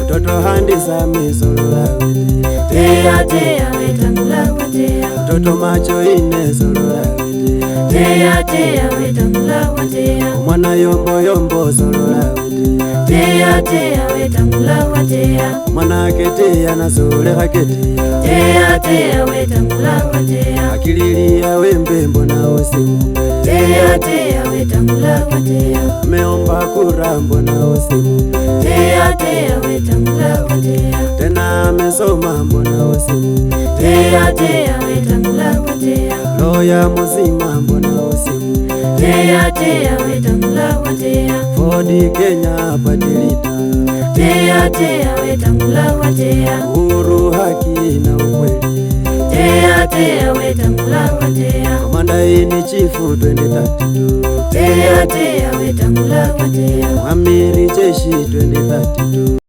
Toto handisa misolola wetea. Tea tea wetangula watea. Toto macho ine solola wetea. Tea tea wetangula watea. Mwana yombo yombo solola wetea. Tea tea wetangula watea. Mwana ketea na sole haketea. Tea tea wetangula watea. Akililia wembe mbona usimupe. Tea tea wetangula watea. Meomba kura mbona usimupe. Tea tea wetangula watea. Tena amesoma mbona usimupe. Tea tea wetangula watea. Loya mzima mbona usimupe. Tea tea wetangula watea. Ford Kenya patilita. Tea tea wetangula watea. Uhuru haki na ukweli. Tea tea wetangula watea. Komanda ini chifu 2032. Tea tea wetangula watea. Amiri jeshi 2032.